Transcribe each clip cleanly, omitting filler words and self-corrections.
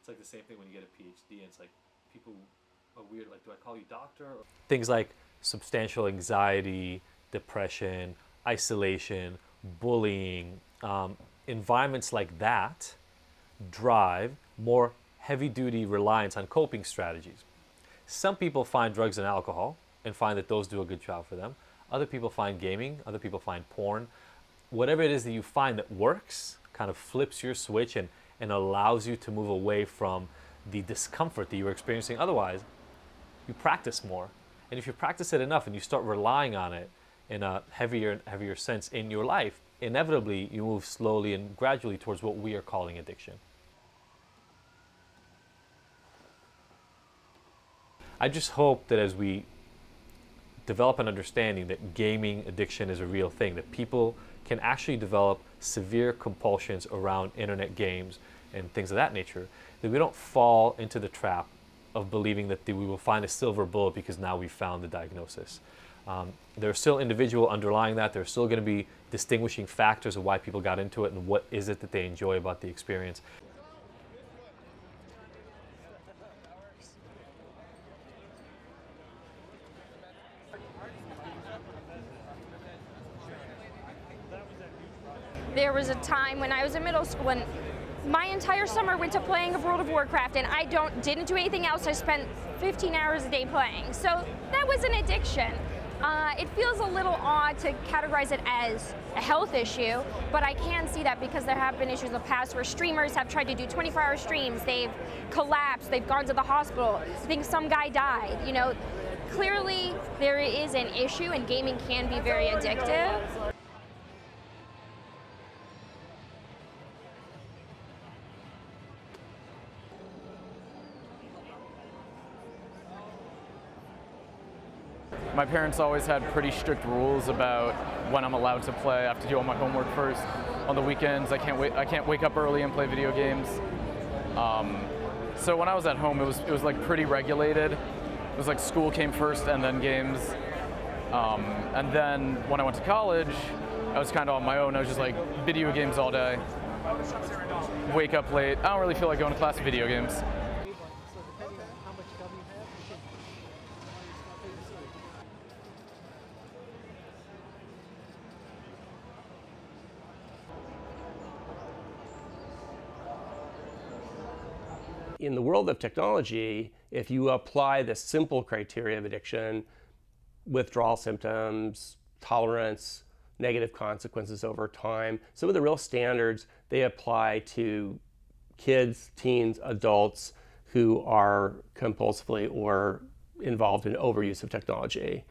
It's like the same thing when you get a PhD, and it's like people are weird, like, do I call you doctor? Things like substantial anxiety, depression, isolation, bullying, environments like that drive more heavy-duty reliance on coping strategies. Some people find drugs and alcohol and find that those do a good job for them. Other people find gaming, other people find porn. Whatever it is that you find that works kind of flips your switch and allows you to move away from the discomfort that you were experiencing otherwise. You practice more. And if you practice it enough and you start relying on it in a heavier and heavier sense in your life, inevitably you move slowly and gradually towards what we are calling addiction. I just hope that as we develop an understanding that gaming addiction is a real thing, that people can actually develop severe compulsions around internet games and things of that nature, that we don't fall into the trap of believing that we will find a silver bullet because now we've found the diagnosis. There are still individual underlying that. There are still going to be distinguishing factors of why people got into it and what is it that they enjoy about the experience. There was a time when I was in middle school and my entire summer went to playing of World of Warcraft, and I didn't do anything else. I spent 15 hours a day playing. So that was an addiction. It feels a little odd to categorize it as a health issue, but I can see that because there have been issues in the past where streamers have tried to do 24-hour streams, they've collapsed, they've gone to the hospital, I think some guy died. You know, clearly there is an issue and gaming can be very addictive. My parents always had pretty strict rules about when I'm allowed to play. I have to do all my homework first. On the weekends, I can't wake up early and play video games. So when I was at home, it was like pretty regulated. It was like school came first and then games. And then when I went to college, I was kind of on my own. I was just like video games all day. Wake up late. I don't really feel like going to class with video games. In the world of technology, if you apply the simple criteria of addiction, withdrawal symptoms, tolerance, negative consequences over time, some of the real standards, they apply to kids, teens, adults who are compulsively or involved in overuse of technology.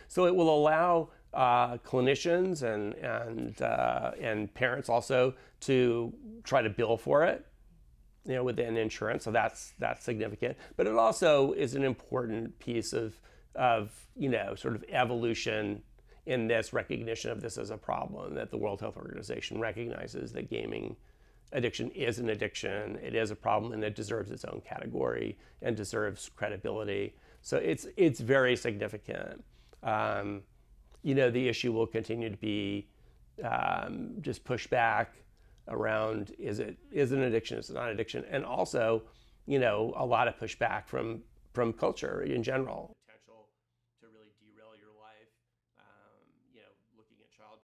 So it will allow clinicians and parents also to try to bill for it, you know, within insurance. So that's significant. But it also is an important piece of you know, sort of evolution in this recognition of this as a problem, that the World Health Organization recognizes that gaming addiction is an addiction. It is a problem, and it deserves its own category and deserves credibility. So it's very significant. You know, the issue will continue to be just pushback around is it an addiction, is it not an addiction, and also, you know, a lot of pushback from culture in general.